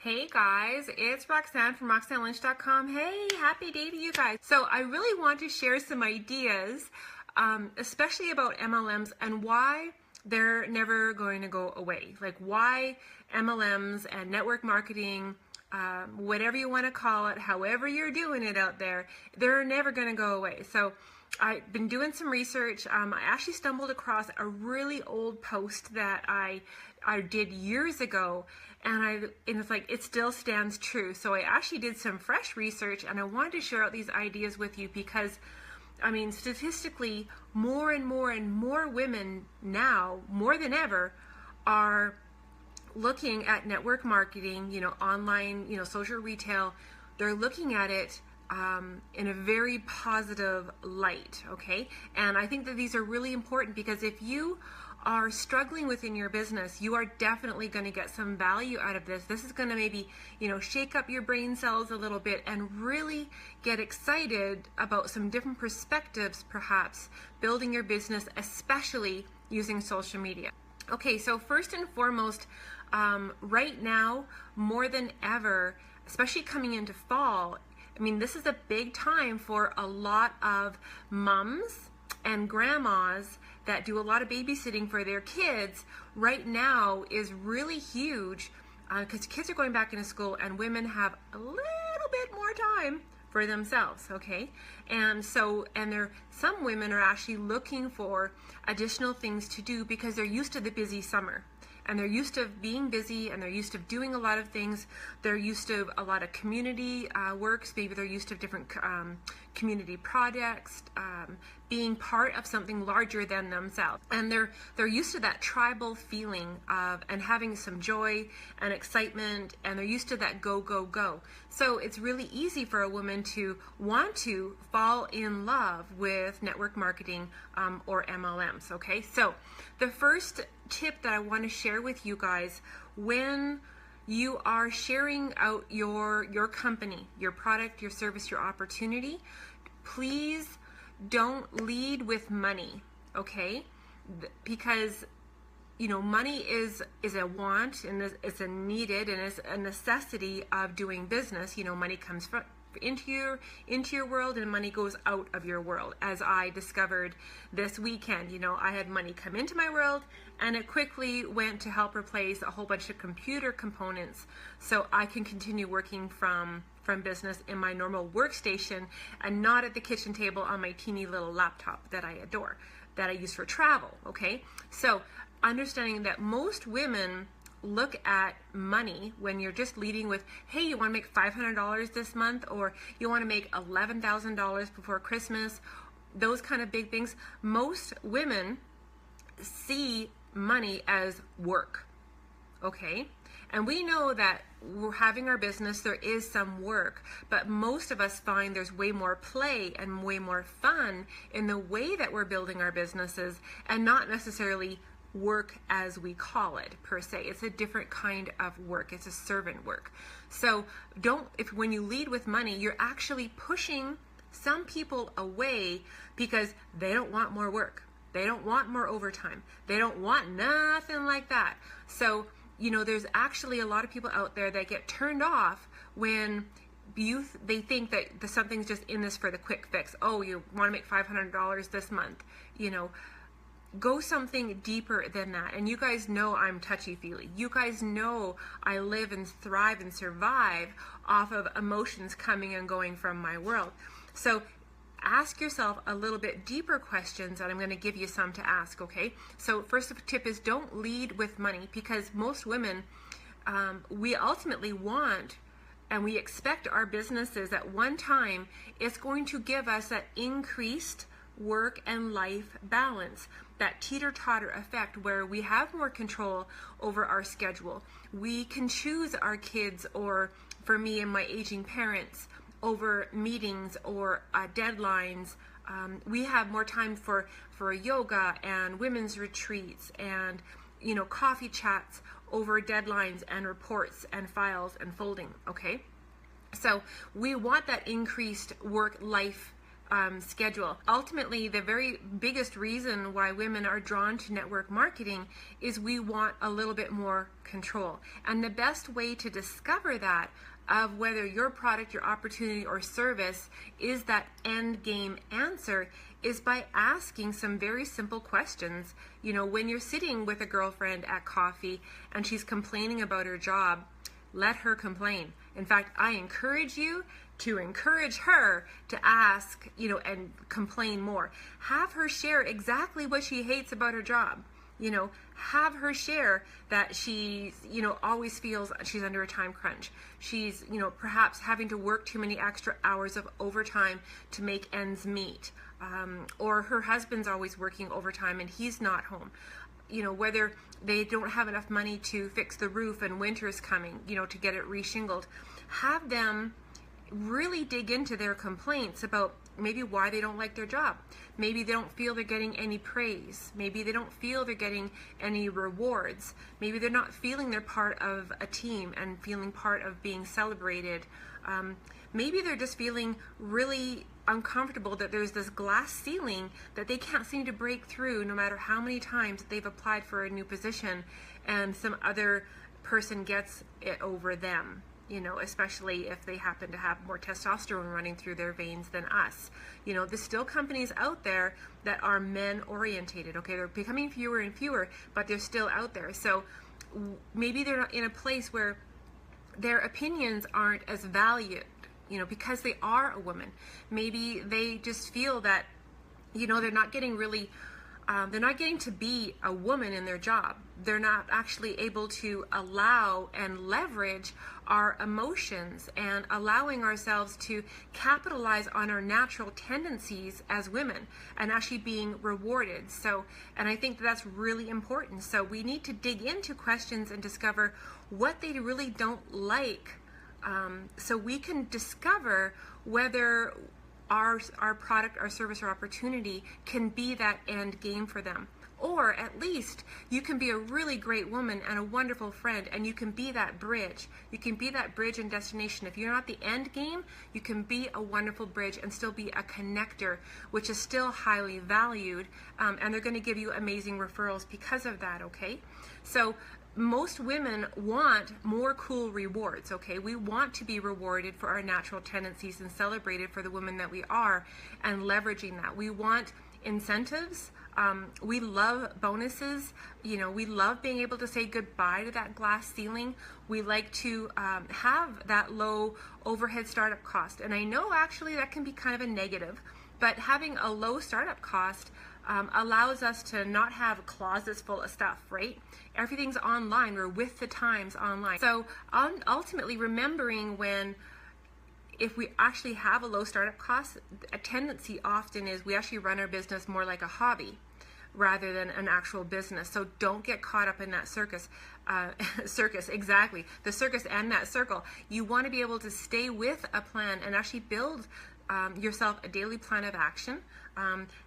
Hey guys, it's Roxanne from RoxanneLynch.com. Hey, happy day to you guys. So I really want to share some ideas, especially about MLMs and why they're never going to go away. Like why MLMs and network marketing, whatever you want to call it, however you're doing it out there, they're never going to go away. So I've been doing some research. I actually stumbled across a really old post that I did years ago, and it's like it still stands true. So I actually did some fresh research, and I wanted to share out these ideas with you because, I mean, statistically, more and more women now, more than ever, are looking at network marketing, online, social retail. They're looking at it in a very positive light, okay? And I think that these are really important because if you are struggling within your business, you are definitely going to get some value out of this. This is going to maybe, shake up your brain cells a little bit and really get excited about some different perspectives, perhaps building your business, especially using social media. Okay, so first and foremost, right now, more than ever, especially coming into fall, I mean, this is a big time for a lot of moms and grandmas that do a lot of babysitting for their kids. Right now is really huge because kids are going back into school and women have a little bit more time for themselves, okay? And some women are actually looking for additional things to do because they're used to the busy summer. And they're used to being busy, and they're used to doing a lot of things. They're used to a lot of community works. Maybe they're used to different community projects, being part of something larger than themselves. And they're used to that tribal feeling of and having some joy and excitement, and they're used to that go, go, go. So it's really easy for a woman to want to fall in love with network marketing or MLMs, okay? So the first tip that I want to share with you guys, when you are sharing out your company, your product, your service, your opportunity, please don't lead with money, okay? Because money is a want, and it's a needed, and it's a necessity of doing business. Money comes into your world, and money goes out of your world. As I discovered this weekend, I had money come into my world, and it quickly went to help replace a whole bunch of computer components so I can continue working from business in my normal workstation and not at the kitchen table on my teeny little laptop that I adore, that I use for travel, okay? So understanding that most women look at money when you're just leading with, hey, you want to make $500 this month, or you want to make $11,000 before Christmas, those kind of big things. Most women see money as work, okay? And we know that we're having our business, there is some work, but most of us find there's way more play and way more fun in the way that we're building our businesses, and not necessarily work as we call it per se. It's a different kind of work. It's a servant work. So when you lead with money, you're actually pushing some people away because they don't want more work. They don't want more overtime. They don't want nothing like that. So, there's actually a lot of people out there that get turned off when they think that something's just in this for the quick fix. Oh, you want to make $500 this month, Go something deeper than that. And you guys know I'm touchy-feely. You guys know I live and thrive and survive off of emotions coming and going from my world. So ask yourself a little bit deeper questions, and I'm going to give you some to ask, okay? So first tip is don't lead with money, because most women, we ultimately want and we expect our businesses at one time, it's going to give us that increased work and life balance, that teeter-totter effect where we have more control over our schedule. We can choose our kids, or for me and my aging parents, over meetings or deadlines. We have more time for yoga and women's retreats and coffee chats over deadlines and reports and files and folding, okay? So we want that increased work-life schedule. Ultimately, the very biggest reason why women are drawn to network marketing is we want a little bit more control. And the best way to discover that, of whether your product, your opportunity, or service is that end game answer, is by asking some very simple questions. You know, when you're sitting with a girlfriend at coffee and she's complaining about her job, let her complain. In fact, I encourage you to encourage her to ask, you know, and complain more. Have her share exactly what she hates about her job. You know, have her share that she, you know, always feels she's under a time crunch. She's, you know, perhaps having to work too many extra hours of overtime to make ends meet. Or her husband's always working overtime and he's not home. You know, whether they don't have enough money to fix the roof and winter's coming, you know, to get it reshingled. Have them really dig into their complaints about maybe why they don't like their job. Maybe they don't feel they're getting any praise. Maybe they don't feel they're getting any rewards. Maybe they're not feeling they're part of a team and feeling part of being celebrated. Maybe they're just feeling really uncomfortable that there's this glass ceiling that they can't seem to break through no matter how many times they've applied for a new position and some other person gets it over them. You know, especially if they happen to have more testosterone running through their veins than us. You know, there's still companies out there that are men orientated. Okay, they're becoming fewer and fewer, but they're still out there. So maybe they're not in a place where their opinions aren't as valued, you know, because they are a woman. Maybe they just feel that, you know, they're not getting to be a woman in their job. They're not actually able to allow and leverage our emotions and allowing ourselves to capitalize on our natural tendencies as women and actually being rewarded. So, and I think that's really important. So we need to dig into questions and discover what they really don't like, so we can discover whether our product, our service, or opportunity can be that end game for them. Or at least you can be a really great woman and a wonderful friend, and you can be that bridge. You can be that bridge and destination. If you're not the end game, you can be a wonderful bridge and still be a connector, which is still highly valued, and they're going to give you amazing referrals because of that, okay? So most women want more cool rewards, okay? We want to be rewarded for our natural tendencies and celebrated for the women that we are and leveraging that. We want incentives. We love bonuses. You know, we love being able to say goodbye to that glass ceiling. We like to have that low overhead startup cost. And I know actually that can be kind of a negative, but having a low startup cost allows us to not have closets full of stuff, right? Everything's online. We're with the times online. So ultimately remembering if we actually have a low startup cost, a tendency often is we actually run our business more like a hobby rather than an actual business. So don't get caught up in that circus. Exactly. The circus and that circle. You want to be able to stay with a plan and actually build yourself a daily plan of action,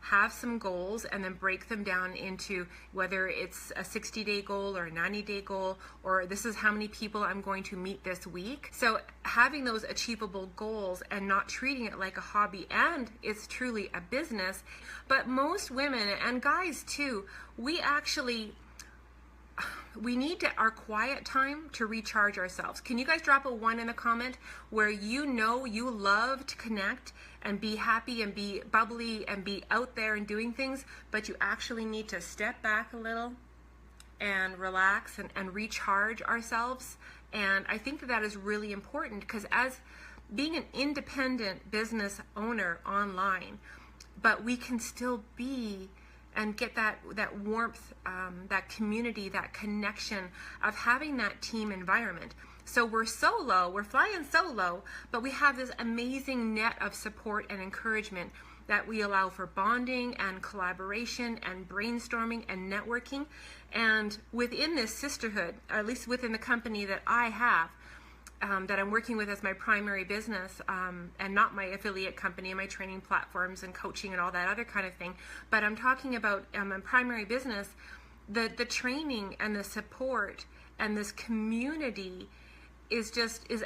have some goals, and then break them down into whether it's a 60-day goal or a 90-day goal, or this is how many people I'm going to meet this week. So having those achievable goals and not treating it like a hobby, and it's truly a business. But most women, and guys too, we need our quiet time to recharge ourselves. Can you guys drop a 1 in a comment where you know you love to connect and be happy and be bubbly and be out there and doing things, but you actually need to step back a little and relax and recharge ourselves? And I think that is really important, because as being an independent business owner online, but we can still be and get that warmth, that community, that connection of having that team environment. So we're flying solo, but we have this amazing net of support and encouragement that we allow for bonding and collaboration and brainstorming and networking. And within this sisterhood, or at least within the company that I have, that I'm working with as my primary business, and not my affiliate company and my training platforms and coaching and all that other kind of thing, but I'm talking about my primary business, the training and the support and this community is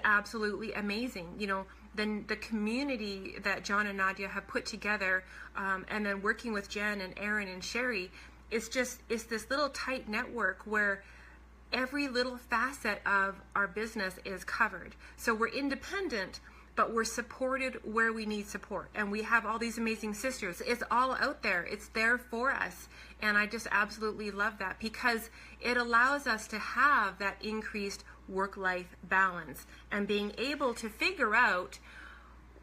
absolutely amazing. You know, the community that John and Nadia have put together, and then working with Jen and Aaron and Sherry, it's this little tight network where every little facet of our business is covered. So we're independent, but we're supported where we need support. And we have all these amazing sisters. It's all out there. It's there for us. And I just absolutely love that, because it allows us to have that increased work-life balance and being able to figure out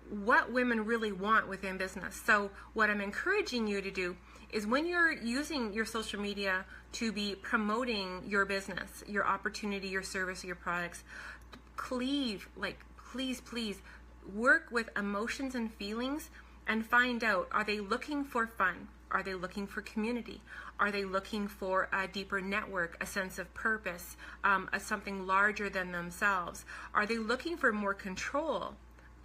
what women really want within business. So what I'm encouraging you to do is, when you're using your social media to be promoting your business, your opportunity, your service, your products, please work with emotions and feelings and find out, are they looking for fun? Are they looking for community? Are they looking for a deeper network, a sense of purpose, something larger than themselves? Are they looking for more control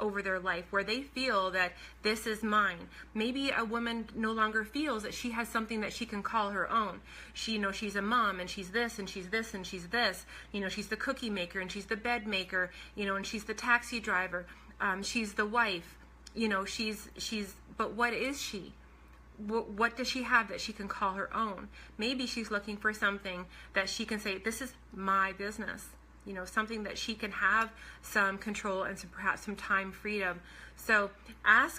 over their life, where they feel that this is mine? Maybe a woman no longer feels that she has something that she can call her own. She's a mom, and she's this, and she's this, and she's this. She's the cookie maker, and she's the bed maker, and she's the taxi driver. She's the wife. But what is she? What does she have that she can call her own? Maybe she's looking for something that she can say, this is my business. Something that she can have some control and perhaps some time freedom. So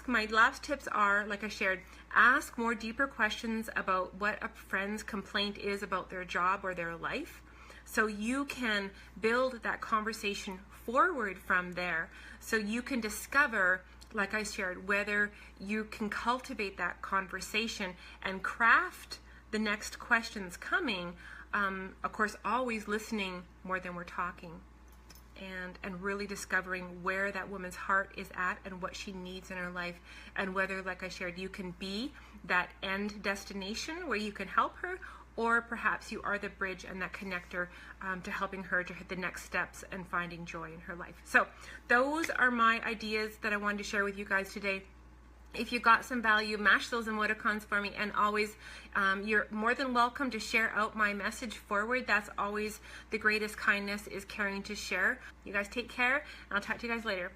my last tips are, like I shared, ask more deeper questions about what a friend's complaint is about their job or their life, so you can build that conversation forward from there, so you can discover, like I shared, whether you can cultivate that conversation and craft the next questions coming. Of course, always listening more than we're talking, and really discovering where that woman's heart is at and what she needs in her life, and whether, like I shared, you can be that end destination where you can help her, or perhaps you are the bridge and that connector to helping her to hit the next steps and finding joy in her life. So those are my ideas that I wanted to share with you guys today. If you got some value, mash those emoticons for me, and always, you're more than welcome to share out my message forward. That's always the greatest kindness, is caring to share. You guys take care, and I'll talk to you guys later.